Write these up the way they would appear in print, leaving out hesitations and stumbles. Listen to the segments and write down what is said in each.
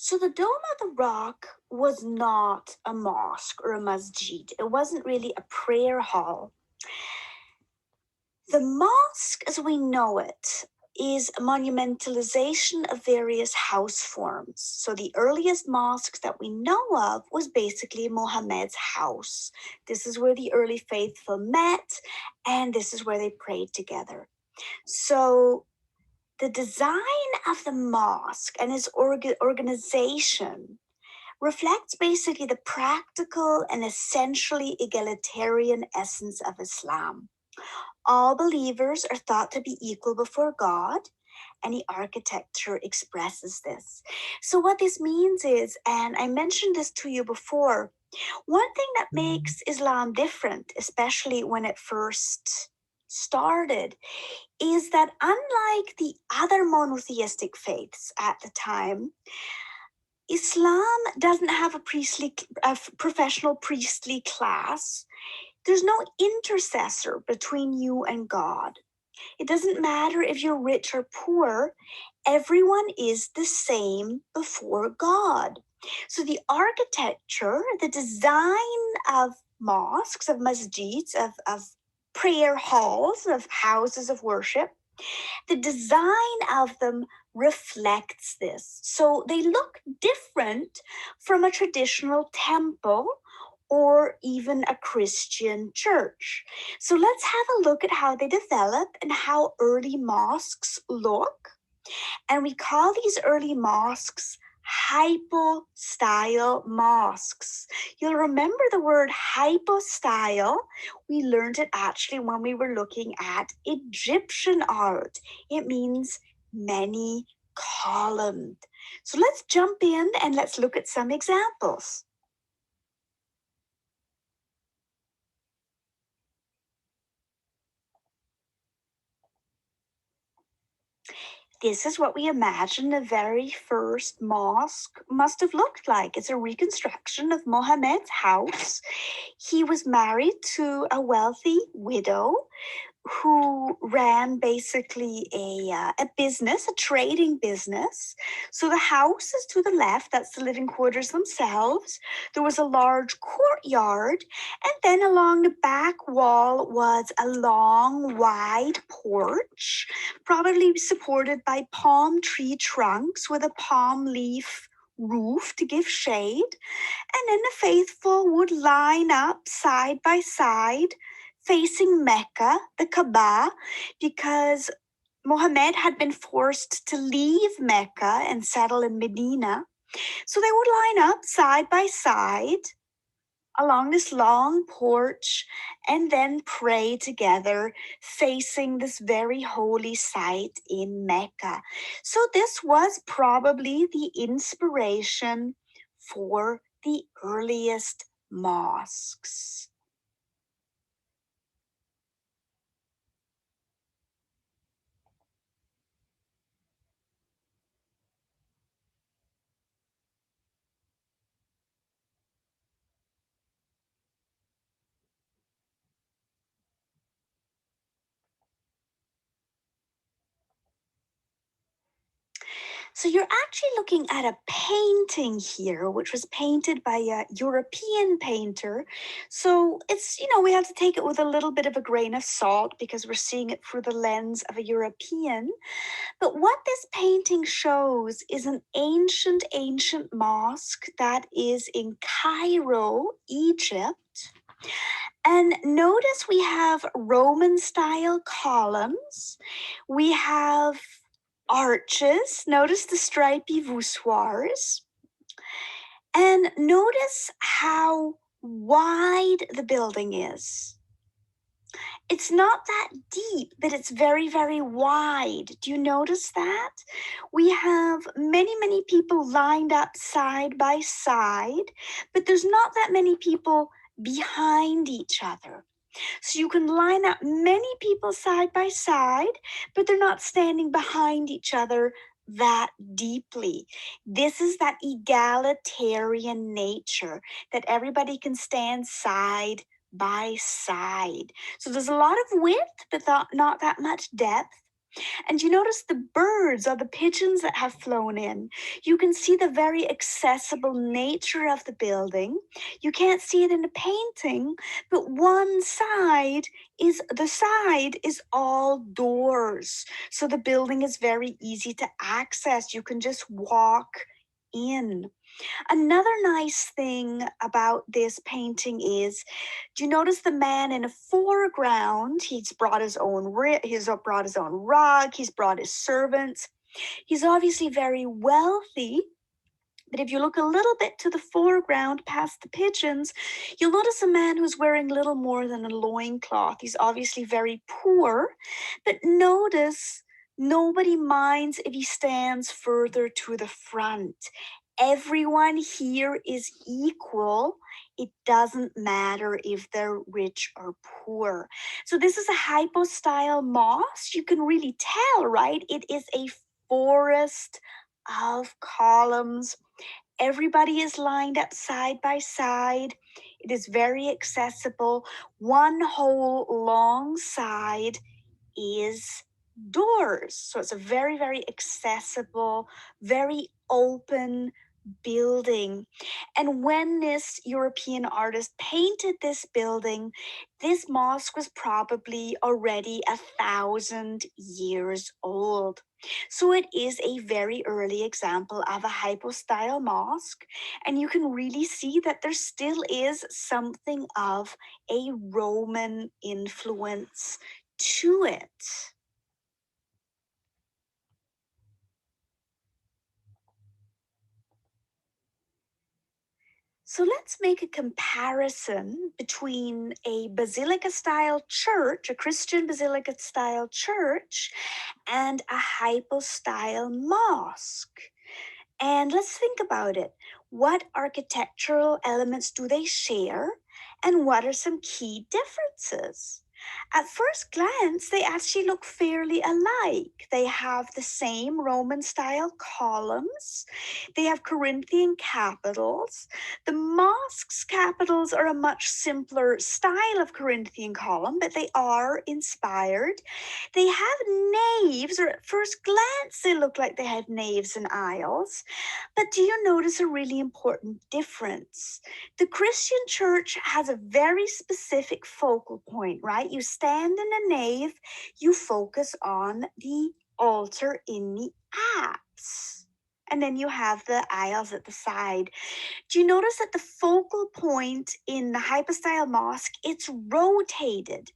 So the Dome of the Rock was not a mosque or a masjid. It wasn't really a prayer hall. The mosque, as we know it, is a monumentalization of various house forms. So the earliest mosques that we know of was basically Mohammed's house. This is where the early faithful met, and this is where they prayed together. So the design of the mosque and its organization reflects basically the practical and essentially egalitarian essence of Islam. All believers are thought to be equal before God, and the architecture expresses this. So, what this means is, and I mentioned this to you before, one thing that makes Islam different, especially when it first started, is that unlike the other monotheistic faiths at the time, Islam doesn't have a professional priestly class. There's no intercessor between you and God. It doesn't matter if you're rich or poor, everyone is the same before God. So the architecture, the design of mosques, of masjids, of prayer halls, of houses of worship, the design of them reflects this. So they look different from a traditional temple or even a Christian church. So let's have a look at how they develop and how early mosques look. And we call these early mosques hypostyle mosques. You'll remember the word hypostyle. We learned it actually when we were looking at Egyptian art. It means many columned. So let's jump in and let's look at some examples. This is what we imagine the very first mosque must have looked like. It's a reconstruction of Mohammed's house. He was married to a wealthy widow who ran basically a business, a trading business. So the house is to the left, that's the living quarters themselves. There was a large courtyard, and then along the back wall was a long, wide porch, probably supported by palm tree trunks with a palm leaf roof to give shade. And then the faithful would line up side by side facing Mecca, the Kaaba, because Muhammad had been forced to leave Mecca and settle in Medina. So they would line up side by side along this long porch and then pray together facing this very holy site in Mecca. So this was probably the inspiration for the earliest mosques. So you're actually looking at a painting here, which was painted by a European painter. So it's, we have to take it with a little bit of a grain of salt because we're seeing it through the lens of a European. But what this painting shows is an ancient mosque that is in Cairo, Egypt. And notice we have Roman style columns. We have arches. Notice the stripy voussoirs. And notice how wide the building is. It's not that deep, but it's very, very wide. Do you notice that? We have many people lined up side by side, but there's not that many people behind each other. So you can line up many people side by side, but they're not standing behind each other that deeply. This is that egalitarian nature that everybody can stand side by side. So there's a lot of width, but not that much depth. And you notice the birds or the pigeons that have flown in. You can see the very accessible nature of the building. You can't see it in the painting, but one side is the side is all doors. So the building is very easy to access. You can just walk in. Another nice thing about this painting is, do you notice the man in the foreground? He's brought his own he's brought his own rug. He's brought his servants. He's obviously very wealthy. But if you look a little bit to the foreground past the pigeons, you'll notice a man who's wearing little more than a loincloth. He's obviously very poor. But notice nobody minds if he stands further to the front. Everyone here is equal. It doesn't matter if they're rich or poor. So this is a hypo-style mosque. You can really tell, right? It is a forest of columns. Everybody is lined up side by side. It is very accessible. One whole long side is doors. So it's a very, very accessible, very open building. And when this European artist painted this building, this mosque was probably already 1,000 years old. So it is a very early example of a hypo-style mosque, and you can really see that there still is something of a Roman influence to it. So let's make a comparison between a basilica-style church, a Christian basilica-style church, and a hypo-style mosque. And let's think about it. What architectural elements do they share? And what are some key differences? At first glance, they actually look fairly alike. They have the same Roman style columns. They have Corinthian capitals. The mosque's capitals are a much simpler style of Corinthian column, but they are inspired. They have naves, or at first glance, they look like they have naves and aisles. But do you notice a really important difference? The Christian church has a very specific focal point, right? You stand in the nave, you focus on the altar in the apse. And then you have the aisles at the side. Do you notice that the focal point in the hypostyle mosque, it's rotated?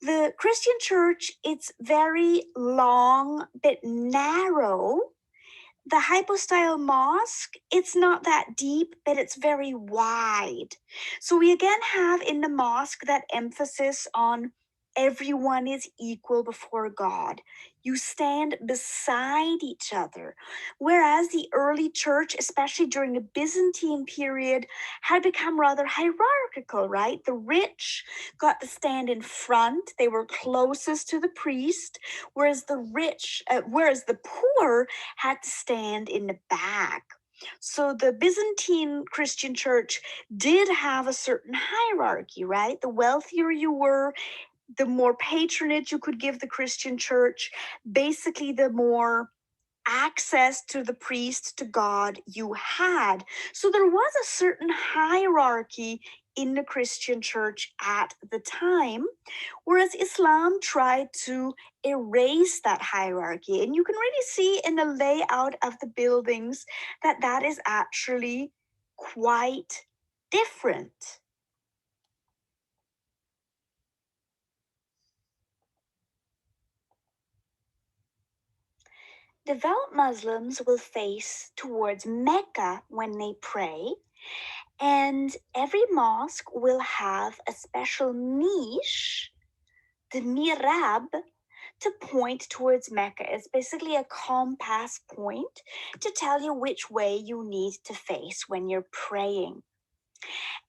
The Christian church, it's very long but narrow. The hypostyle mosque, it's not that deep, but it's very wide. So we again have in the mosque that emphasis on everyone is equal before God. You stand beside each other. Whereas the early church, especially during the Byzantine period, had become rather hierarchical, right? The rich got to stand in front, they were closest to the priest, whereas whereas the poor had to stand in the back. So the Byzantine Christian church did have a certain hierarchy, right? The wealthier you were, the more patronage you could give the Christian church, basically, the more access to the priest, to God you had. So there was a certain hierarchy in the Christian church at the time, whereas Islam tried to erase that hierarchy. And you can really see in the layout of the buildings that that is actually quite different. Devout Muslims will face towards Mecca when they pray, and every mosque will have a special niche, the mihrab, to point towards Mecca. It's basically a compass point to tell you which way you need to face when you're praying.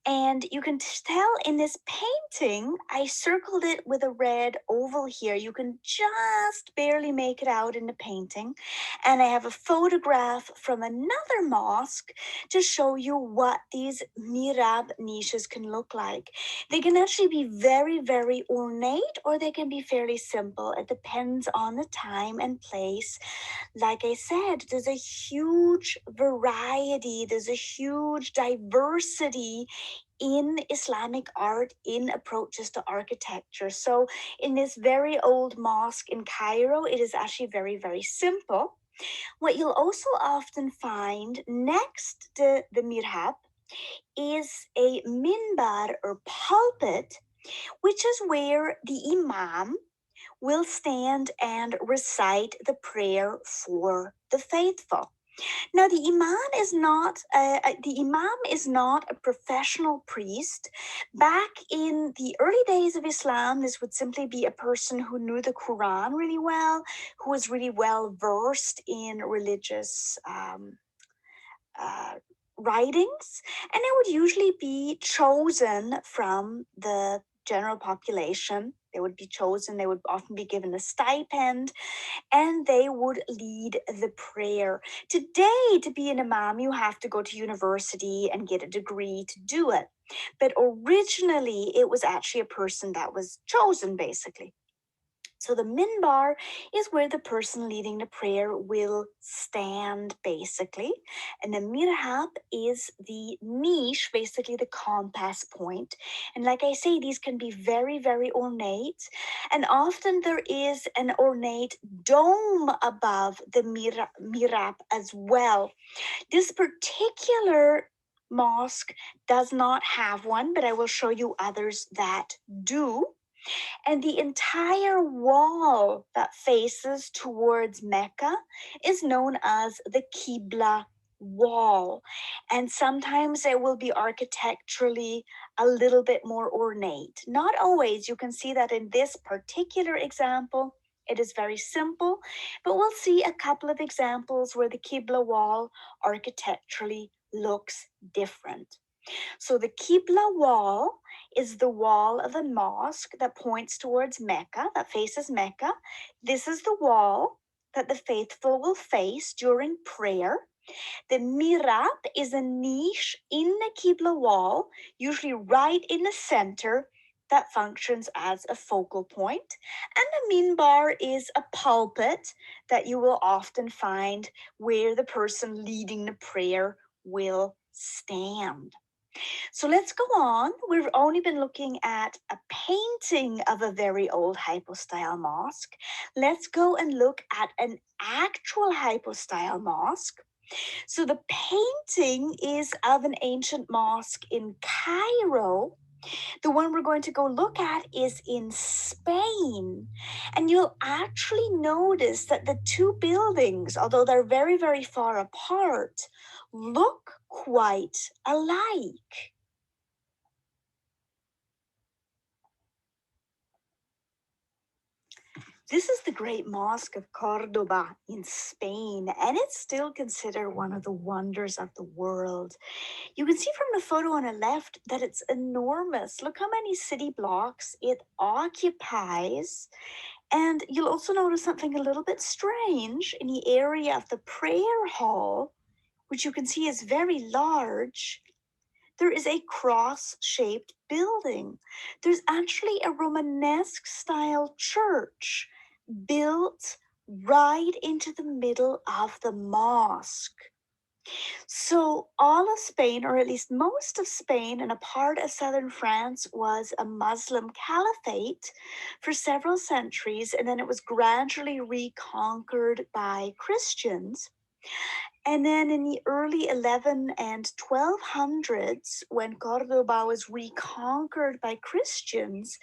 And you can tell in this painting, I circled it with a red oval here. You can just barely make it out in the painting. And I have a photograph from another mosque to show you what these mihrab niches can look like. They can actually be very, very ornate, or they can be fairly simple. It depends on the time and place. Like I said, there's a huge variety, there's a huge diversity in Islamic art, in approaches to architecture. So, in this very old mosque in Cairo, it is actually very, very simple. What you'll also often find next to the mihrab is a minbar or pulpit, which is where the imam will stand and recite the prayer for the faithful. Now, the imam is not a professional priest. Back in the early days of Islam, this would simply be a person who knew the Quran really well, who was really well versed in religious uh, writings, and it would usually be chosen from the general population. They would be chosen, they would often be given a stipend, and they would lead the prayer. Today, to be an imam, you have to go to university and get a degree to do it. But originally, it was actually a person that was chosen, basically. So the minbar is where the person leading the prayer will stand, basically. And the mirhab is the niche, basically the compass point. And like I say, these can be very, very ornate. And often there is an ornate dome above the mirab as well. This particular mosque does not have one, but I will show you others that do. And the entire wall that faces towards Mecca is known as the Qibla wall. And sometimes it will be architecturally a little bit more ornate. Not always. You can see that in this particular example, it is very simple, but we'll see a couple of examples where the Qibla wall architecturally looks different. So the Qibla wall is the wall of the mosque that points towards Mecca, that faces Mecca. This is the wall that the faithful will face during prayer. The mihrab is a niche in the Qibla wall, usually right in the center, that functions as a focal point. And the minbar is a pulpit that you will often find where the person leading the prayer will stand. So let's go on. We've only been looking at a painting of a very old hypostyle mosque. Let's go and look at an actual hypostyle mosque. So the painting is of an ancient mosque in Cairo. The one we're going to go look at is in Spain. And you'll actually notice that the two buildings, although they're very, very far apart, look quite alike. This is the Great Mosque of Cordoba in Spain, and it's still considered one of the wonders of the world. You can see from the photo on the left that it's enormous. Look how many city blocks it occupies. And you'll also notice something a little bit strange in the area of the prayer hall, which you can see is very large. There is a cross-shaped building. There's actually a Romanesque style church built right into the middle of the mosque. So all of Spain, or at least most of Spain and a part of southern France, was a Muslim caliphate for several centuries, and then it was gradually reconquered by Christians. And then in the early 11 and 1200s, when Cordoba was reconquered by Christians,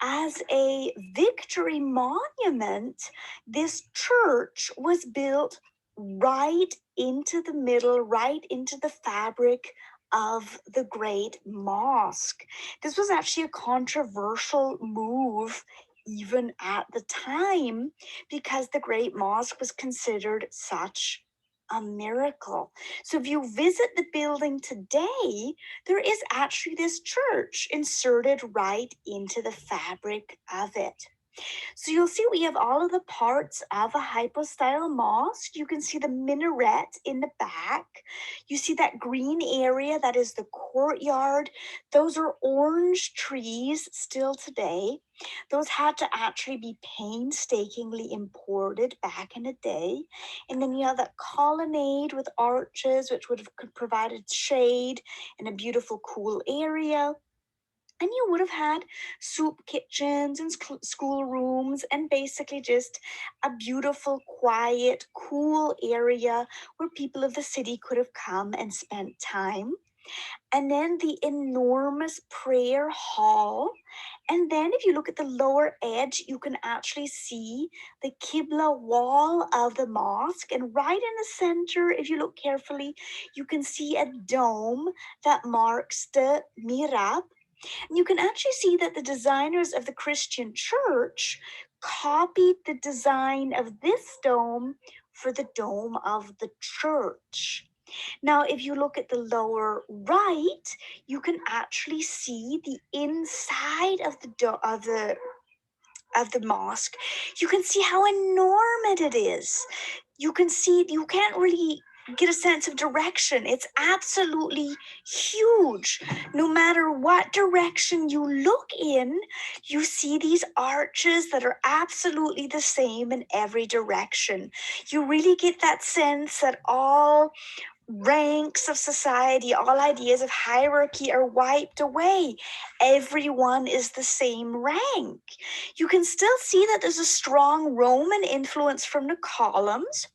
as a victory monument, this church was built right into the middle, right into the fabric of the Great Mosque. This was actually a controversial move even at the time because the Great Mosque was considered such a miracle. So if you visit the building today, there is actually this church inserted right into the fabric of it. So you'll see we have all of the parts of a hypostyle mosque. You can see the minaret in the back. You see that green area that is the courtyard. Those are orange trees still today. Those had to actually be painstakingly imported back in the day. And then you have that colonnade with arches, which would have provided shade and a beautiful cool area. And you would have had soup kitchens and school rooms and basically just a beautiful, quiet, cool area where people of the city could have come and spent time. And then the enormous prayer hall. And then if you look at the lower edge, you can actually see the Qibla wall of the mosque. And right in the center, if you look carefully, you can see a dome that marks the mihrab. And you can actually see that the designers of the Christian church copied the design of this dome for the dome of the church. Now, if you look at the lower right, you can actually see the inside of the mosque. You can see how enormous it is. You can see, you can't really get a sense of direction. It's absolutely huge. No matter what direction you look in, you see these arches that are absolutely the same in every direction. You really get that sense that all ranks of society, all ideas of hierarchy are wiped away. Everyone is the same rank. You can still see that there's a strong Roman influence from the columns.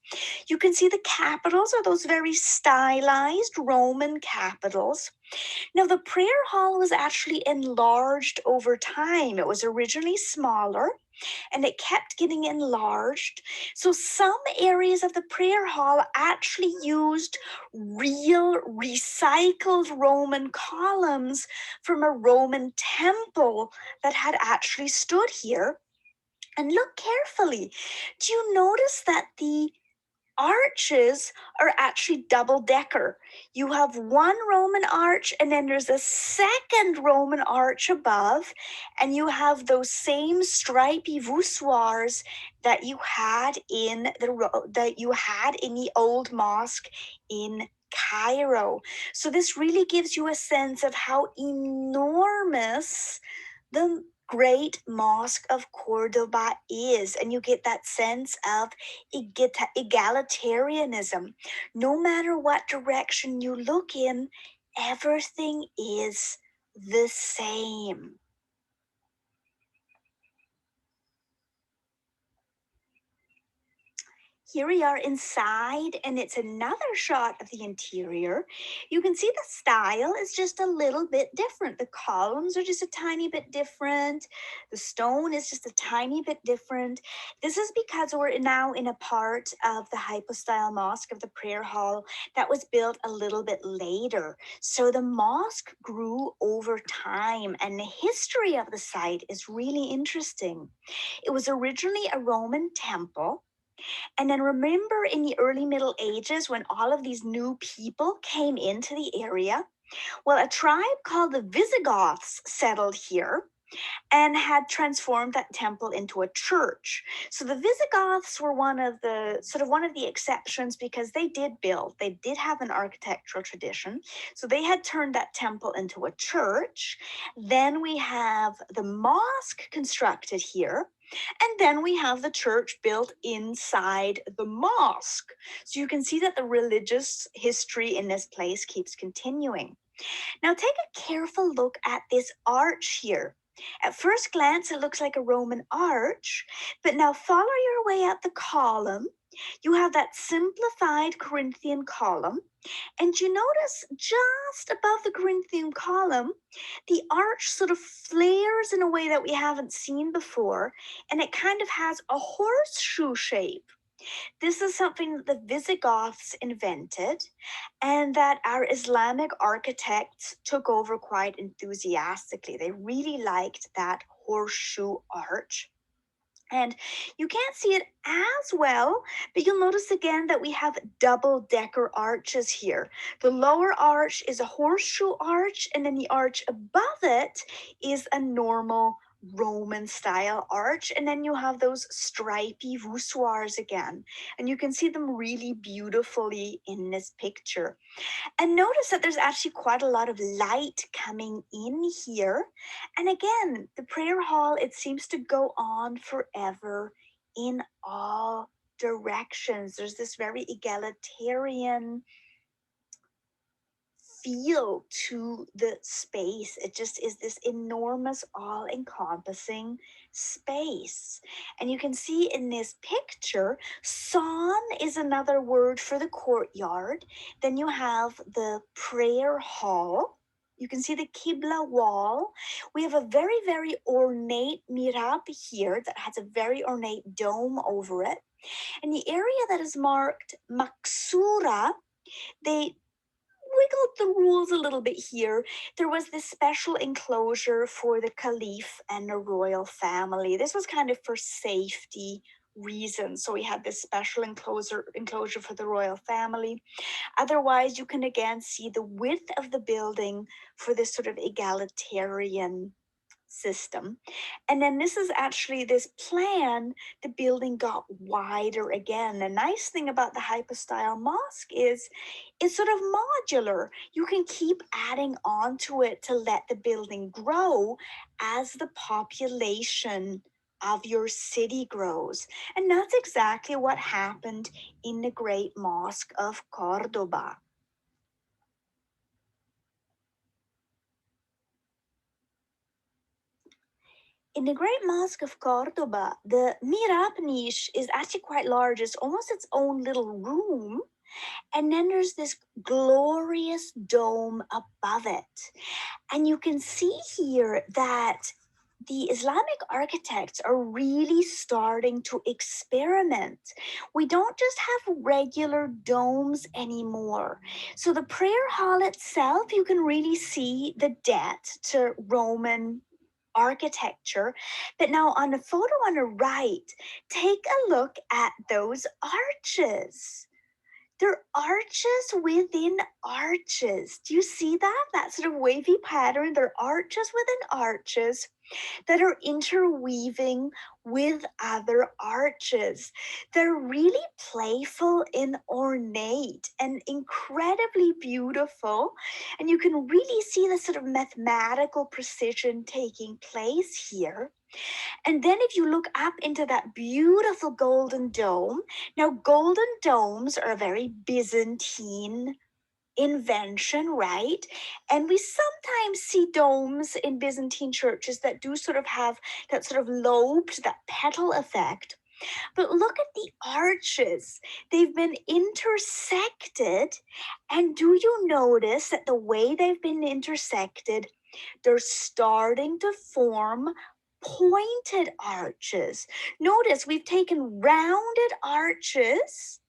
You can see the capitals are those very stylized Roman capitals. Now, the prayer hall was actually enlarged over time. It was originally smaller and it kept getting enlarged. So some areas of the prayer hall actually used real recycled Roman columns from a Roman temple that had actually stood here. And look carefully. Do you notice that the arches are actually double decker? You have one Roman arch and then there's a second Roman arch above, and you have those same stripy voussoirs that you had in the old mosque in Cairo. So this really gives you a sense of how enormous the Great Mosque of Cordoba is, and you get that sense of egalitarianism. No matter what direction you look in, everything is the same. Here we are inside, and it's another shot of the interior. You can see the style is just a little bit different. The columns are just a tiny bit different. The stone is just a tiny bit different. This is because we're now in a part of the hypostyle mosque of the prayer hall that was built a little bit later. So the mosque grew over time, and the history of the site is really interesting. It was originally a Roman temple. And then remember in the early Middle Ages when all of these new people came into the area? Well, a tribe called the Visigoths settled here and had transformed that temple into a church. So the Visigoths were one of the exceptions because they did have an architectural tradition. So they had turned that temple into a church. Then we have the mosque constructed here. And then we have the church built inside the mosque. So you can see that the religious history in this place keeps continuing. Now take a careful look at this arch here. At first glance, it looks like a Roman arch, but now follow your way up the column. You have that simplified Corinthian column, and you notice just above the Corinthian column, the arch sort of flares in a way that we haven't seen before, and it kind of has a horseshoe shape. This is something that the Visigoths invented and that our Islamic architects took over quite enthusiastically. They really liked that horseshoe arch. And you can't see it as well, but you'll notice again that we have double-decker arches here. The lower arch is a horseshoe arch, and then the arch above it is a normal Roman style arch, and then you have those stripy voussoirs again, and you can see them really beautifully in this picture. And notice that there's actually quite a lot of light coming in here. And again, the prayer hall, it seems to go on forever in all directions. There's this very egalitarian feel to the space. It just is this enormous, all encompassing space. And you can see in this picture, San is another word for the courtyard. Then you have the prayer hall. You can see the Qibla wall. We have a very, very ornate mihrab here that has a very ornate dome over it. And the area that is marked Maksura, they wiggled the rules a little bit here. There was this special enclosure for the caliph and the royal family. This was kind of for safety reasons. So we had this special enclosure for the royal family. Otherwise, you can again see the width of the building for this sort of egalitarian system. And then this is actually this plan, the building got wider again. The nice thing about the hypostyle mosque is it's sort of modular. You can keep adding onto it to let the building grow as the population of your city grows. And that's exactly what happened in the Great Mosque of Cordoba. In the Great Mosque of Cordoba, the mihrab niche is actually quite large. It's almost its own little room. And then there's this glorious dome above it. And you can see here that the Islamic architects are really starting to experiment. We don't just have regular domes anymore. So the prayer hall itself, you can really see the debt to Roman architecture. But now on the photo on the right, take a look at those arches. They're arches within arches. Do you see that? That sort of wavy pattern. They're arches within arches that are interweaving with other arches. They're really playful and ornate and incredibly beautiful. And you can really see the sort of mathematical precision taking place here. And then if you look up into that beautiful golden dome, now golden domes are a very Byzantine invention, right? And we sometimes see domes in Byzantine churches that do sort of have that sort of lobed, that petal effect. But look at the arches. They've been intersected. And do you notice that the way they've been intersected, they're starting to form pointed arches. Notice we've taken rounded arches,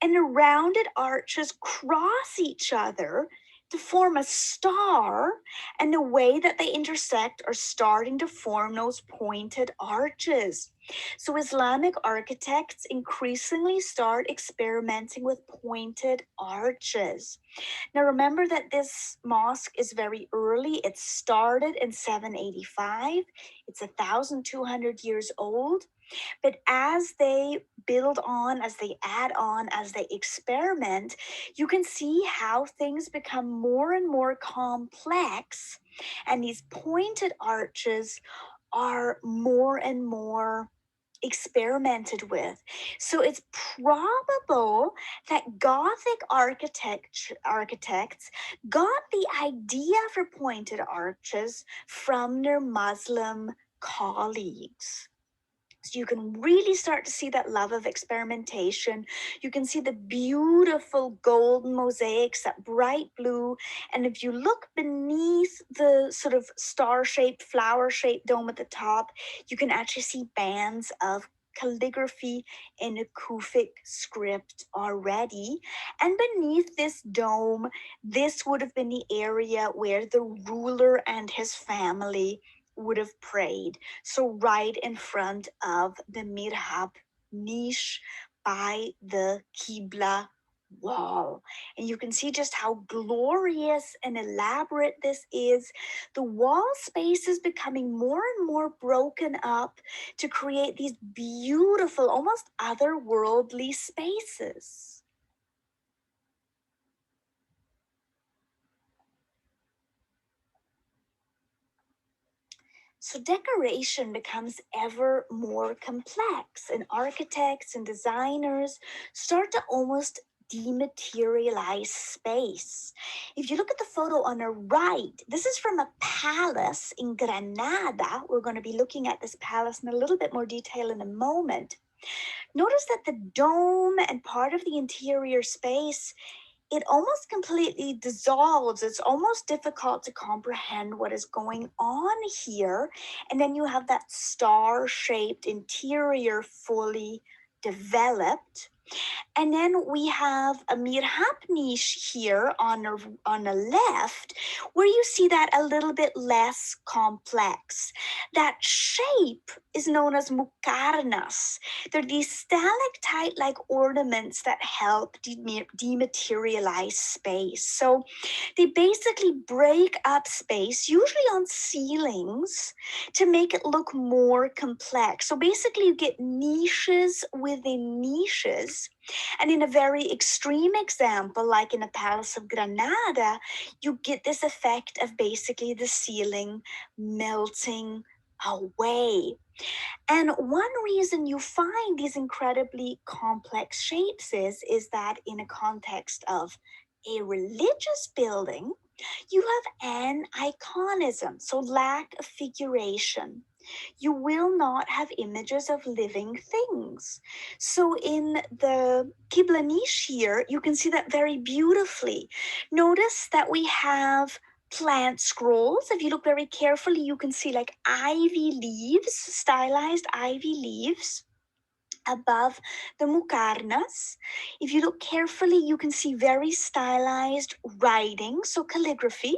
and the rounded arches cross each other to form a star, and the way that they intersect are starting to form those pointed arches. So Islamic architects increasingly start experimenting with pointed arches. Now remember that this mosque is very early. It started in 785. It's 1,200 years old. But as they build on, as they add on, as they experiment, you can see how things become more and more complex. And these pointed arches are more and more experimented with. So it's probable that Gothic architects got the idea for pointed arches from their Muslim colleagues. So you can really start to see that love of experimentation. You can see the beautiful golden mosaics, that bright blue. And if you look beneath the sort of star-shaped, flower-shaped dome at the top, you can actually see bands of calligraphy in a Kufic script already. And beneath this dome, this would have been the area where the ruler and his family would have prayed. So right in front of the mihrab niche by the Qibla wall. And you can see just how glorious and elaborate this is. The wall space is becoming more and more broken up to create these beautiful, almost otherworldly spaces. So decoration becomes ever more complex, and architects and designers start to almost dematerialize space. If you look at the photo on the right, this is from a palace in Granada. We're going to be looking at this palace in a little bit more detail in a moment. Notice that the dome and part of the interior space, it almost completely dissolves. It's almost difficult to comprehend what is going on here. And then you have that star shaped interior fully developed. And then we have a mihrab niche here on the left, where you see that a little bit less complex. That shape is known as mukarnas. They're these stalactite-like ornaments that help dematerialize space. So they basically break up space, usually on ceilings, to make it look more complex. So basically you get niches within niches. And in a very extreme example, like in the Palace of Granada, you get this effect of basically the ceiling melting away. And one reason you find these incredibly complex shapes is that in a context of a religious building, you have aniconism, so lack of figuration. You will not have images of living things. So in the Qibla niche here, you can see that very beautifully. Notice that we have plant scrolls. If you look very carefully, you can see like ivy leaves, stylized ivy leaves above the mukarnas. If you look carefully, you can see very stylized writing, so calligraphy.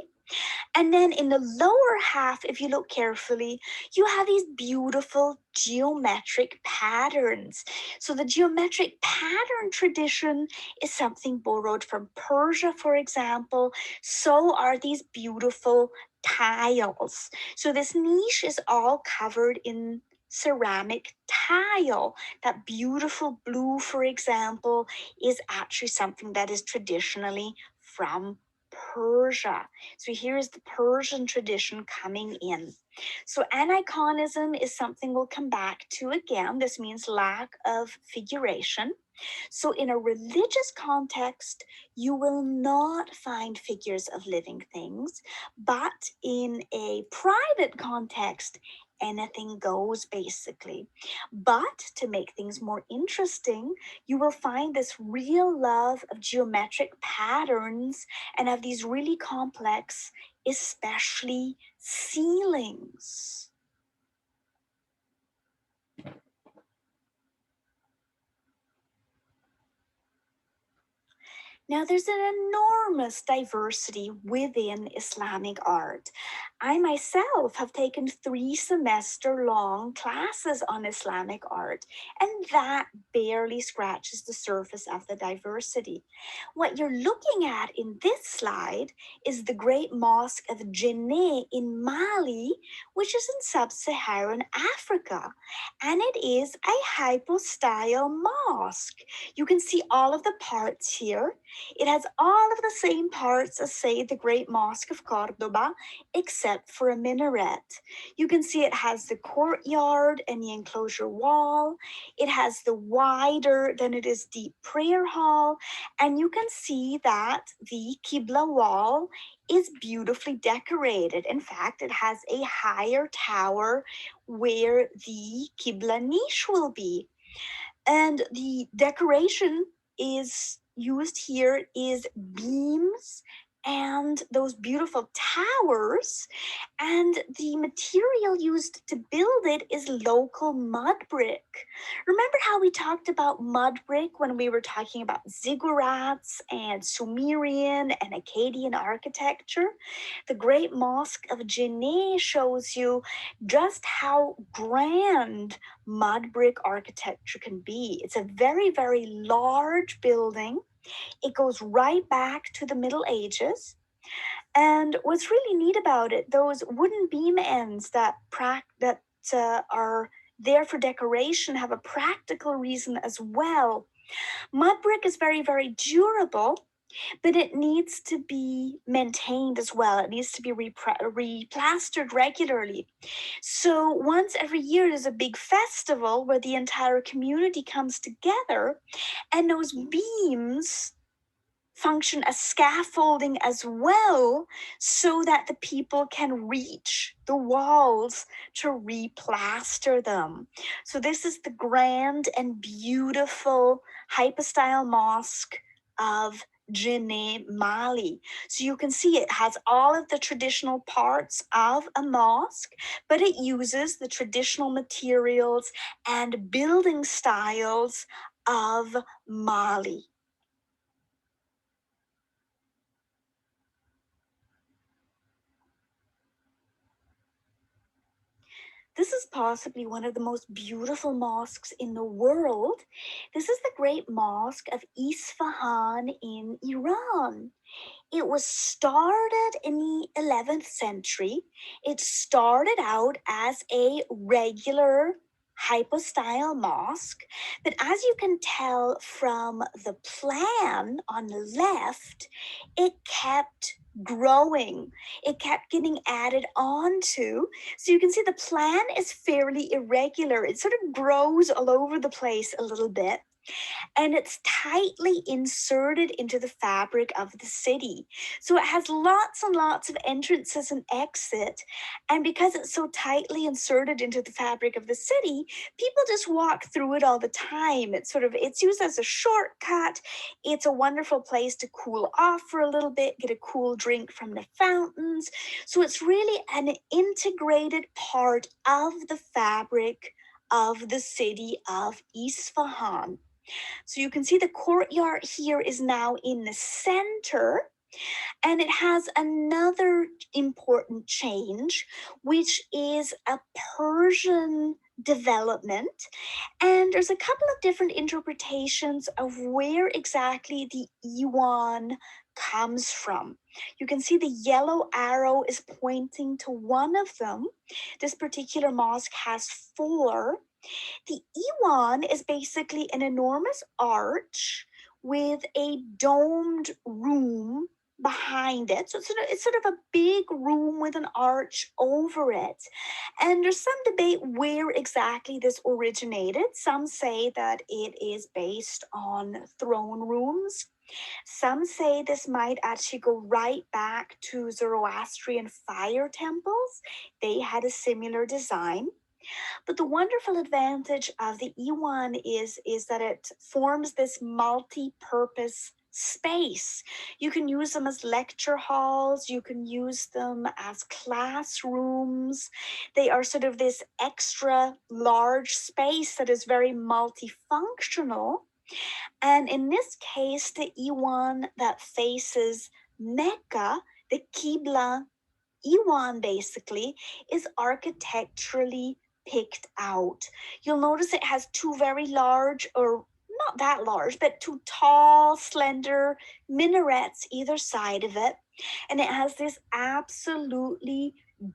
And then in the lower half, if you look carefully, you have these beautiful geometric patterns. So the geometric pattern tradition is something borrowed from Persia, for example. So are these beautiful tiles. So this niche is all covered in ceramic tile. That beautiful blue, for example, is actually something that is traditionally from Persia. So here's the Persian tradition coming in. So aniconism is something we'll come back to again. This means lack of figuration. So in a religious context, you will not find figures of living things, but in a private context, anything goes basically. But to make things more interesting, you will find this real love of geometric patterns and of these really complex, especially ceilings. Now, there's an enormous diversity within Islamic art. I myself have taken 3-semester-long classes on Islamic art, and that barely scratches the surface of the diversity. What you're looking at in this slide is the Great Mosque of Djenné in Mali, which is in sub-Saharan Africa, and it is a hypo-style mosque. You can see all of the parts here. It has all of the same parts as, say, the Great Mosque of Cordoba, except for a minaret. You can see it has the courtyard and the enclosure wall. It has the wider than it is deep prayer hall. And you can see that the Qibla wall is beautifully decorated. In fact, it has a higher tower where the Qibla niche will be. And the decoration is used here is beams and those beautiful towers. And the material used to build it is local mud brick. Remember how we talked about mud brick when we were talking about ziggurats and Sumerian and Akkadian architecture? The Great Mosque of Jinneh shows you just how grand mud brick architecture can be. It's a very, very large building. It goes right back to the Middle Ages. And what's really neat about it, those wooden beam ends that are there for decoration have a practical reason as well. Mud brick is very, very durable, but it needs to be maintained as well. It needs to be replastered regularly. So once every year, there's a big festival where the entire community comes together, and those beams function as scaffolding as well, so that the people can reach the walls to replaster them. So this is the grand and beautiful hypostyle mosque of Jinneh, Mali. So you can see it has all of the traditional parts of a mosque, but it uses the traditional materials and building styles of Mali. This is possibly one of the most beautiful mosques in the world. This is the Great Mosque of Isfahan in Iran. It was started in the 11th century. It started out as a regular hypostyle mosque, but as you can tell from the plan on the left, it kept growing. It kept getting added on to. So you can see the plan is fairly irregular. It sort of grows all over the place a little bit, and it's tightly inserted into the fabric of the city. So it has lots and lots of entrances and exit. And because it's so tightly inserted into the fabric of the city, people just walk through it all the time. It's used as a shortcut. It's a wonderful place to cool off for a little bit, get a cool drink from the fountains. So it's really an integrated part of the fabric of the city of Isfahan. So you can see the courtyard here is now in the center, and it has another important change, which is a Persian development. And there's a couple of different interpretations of where exactly the Iwan comes from. You can see the yellow arrow is pointing to one of them. This particular mosque has four. The Iwan is basically an enormous arch with a domed room behind it. So it's sort of a big room with an arch over it. And there's some debate where exactly this originated. Some say that it is based on throne rooms. Some say this might actually go right back to Zoroastrian fire temples. They had a similar design. But the wonderful advantage of the Iwan is that it forms this multi-purpose space. You can use them as lecture halls, you can use them as classrooms. They are sort of this extra large space that is very multifunctional. And in this case, the Iwan that faces Mecca, the Qibla Iwan basically is architecturally picked out. You'll notice it has two very large, or not that large, but two tall, slender minarets either side of it. And it has this absolutely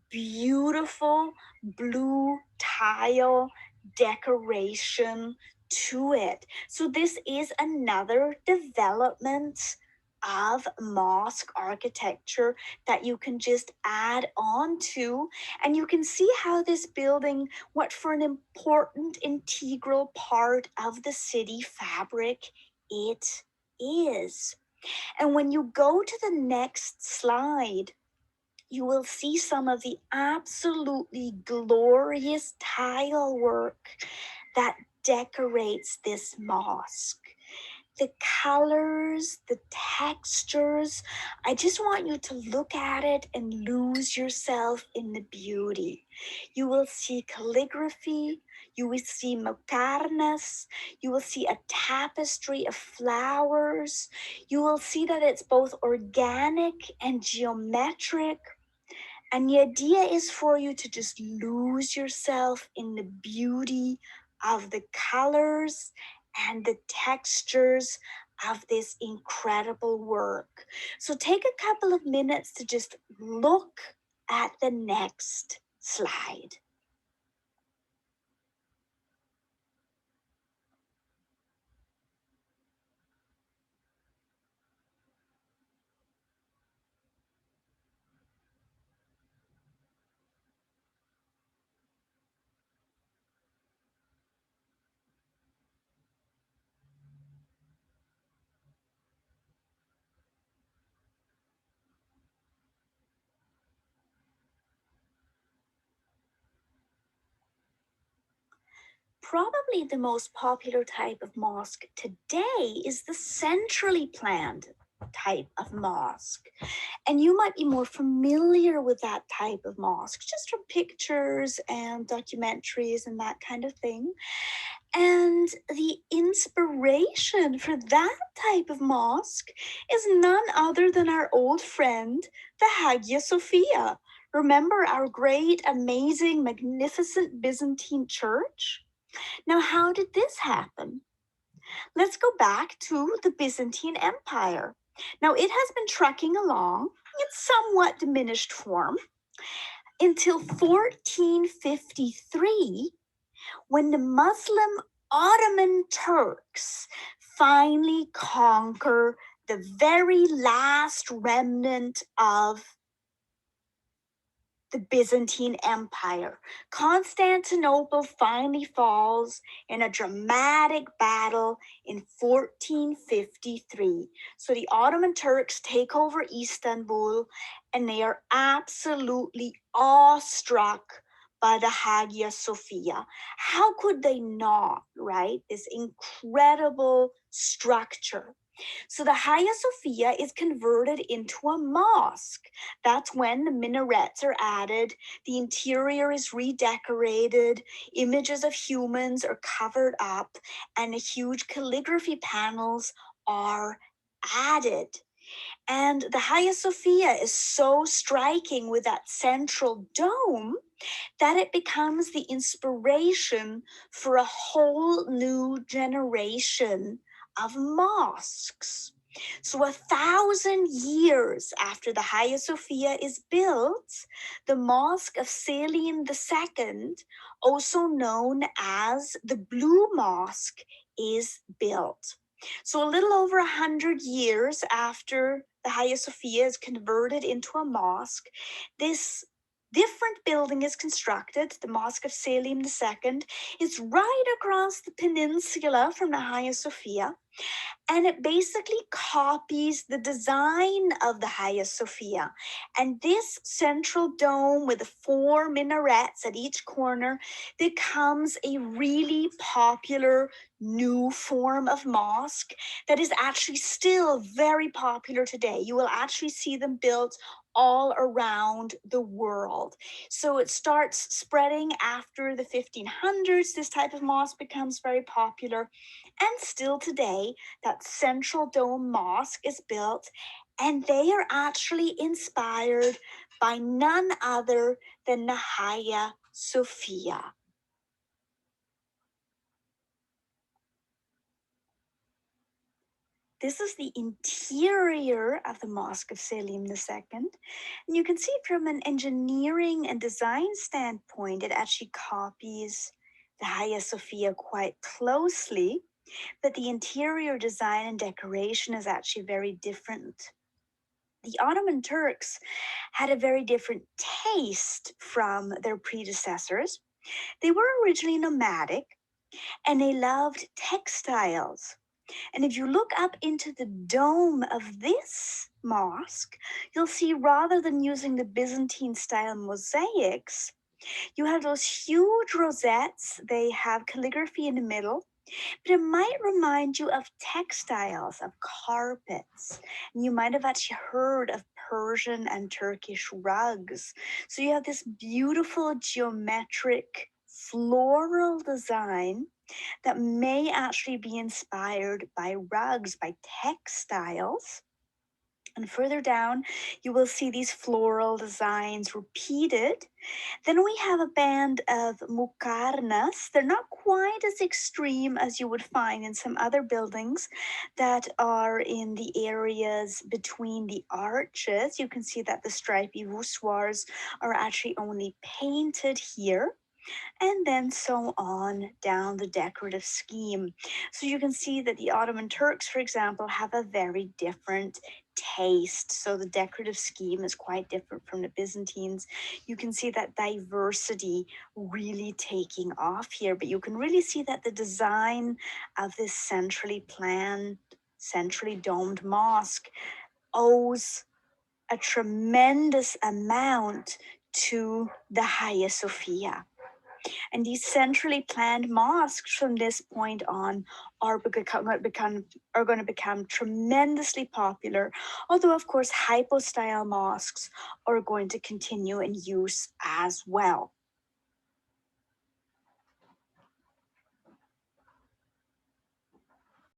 beautiful blue tile decoration to it. So this is another development of mosque architecture that you can just add on to, and you can see how this building, what for an important integral part of the city fabric it is. And when you go to the next slide, you will see some of the absolutely glorious tile work that decorates this mosque. the colors, the textures. I just want you to look at it and lose yourself in the beauty. You will see calligraphy, you will see macarnas, you will see a tapestry of flowers, you will see that it's both organic and geometric. And the idea is for you to just lose yourself in the beauty of the colors and the textures of this incredible work. So take a couple of minutes to just look at the next slide. Probably the most popular type of mosque today is the centrally planned type of mosque. And you might be more familiar with that type of mosque just from pictures and documentaries and that kind of thing. And the inspiration for that type of mosque is none other than our old friend, the Hagia Sophia. Remember our great, amazing, magnificent Byzantine church? Now, how did this happen? Let's go back to the Byzantine Empire. Now, it has been trucking along in somewhat diminished form until 1453, when the Muslim Ottoman Turks finally conquer the very last remnant of the Byzantine Empire. Constantinople finally falls in a dramatic battle in 1453. So the Ottoman Turks take over Istanbul, and they are absolutely awestruck by the Hagia Sophia. How could they not, right? This incredible structure. So the Hagia Sophia is converted into a mosque. That's when the minarets are added, the interior is redecorated, images of humans are covered up, and the huge calligraphy panels are added. And the Hagia Sophia is so striking with that central dome that it becomes the inspiration for a whole new generation of mosques. So 1,000 years after the Hagia Sophia is built, the Mosque of Selim II, also known as the Blue Mosque, is built. So a little over 100 years after the Hagia Sophia is converted into a mosque, this different building is constructed. The Mosque of Selim II is right across the peninsula from the Hagia Sophia, and it basically copies the design of the Hagia Sophia. And this central dome with the 4 minarets at each corner becomes a really popular new form of mosque that is actually still very popular today. You will actually see them built all around the world. So it starts spreading after the 1500s. This type of mosque becomes very popular. And still today, that central dome mosque is built, and they are actually inspired by none other than the Hagia Sophia. This is the interior of the Mosque of Selim II. And you can see from an engineering and design standpoint, it actually copies the Hagia Sophia quite closely, but the interior design and decoration is actually very different. The Ottoman Turks had a very different taste from their predecessors. They were originally nomadic, and they loved textiles. And if you look up into the dome of this mosque, you'll see rather than using the Byzantine style mosaics, you have those huge rosettes. They have calligraphy in the middle, But it might remind you of textiles, of carpets. And you might have actually heard of Persian and Turkish rugs. So you have this beautiful geometric floral design that may actually be inspired by rugs, by textiles. And further down, you will see these floral designs repeated. Then we have a band of mukarnas. They're not quite as extreme as you would find in some other buildings that are in the areas between the arches. You can see that the stripy voussoirs are actually only painted here, and then so on down the decorative scheme. So you can see that the Ottoman Turks, for example, have a very different taste. So the decorative scheme is quite different from the Byzantines. You can see that diversity really taking off here, but you can really see that the design of this centrally planned, centrally domed mosque owes a tremendous amount to the Hagia Sophia. And these centrally planned mosques from this point on are going to become tremendously popular. Although, of course, hypo-style mosques are going to continue in use as well.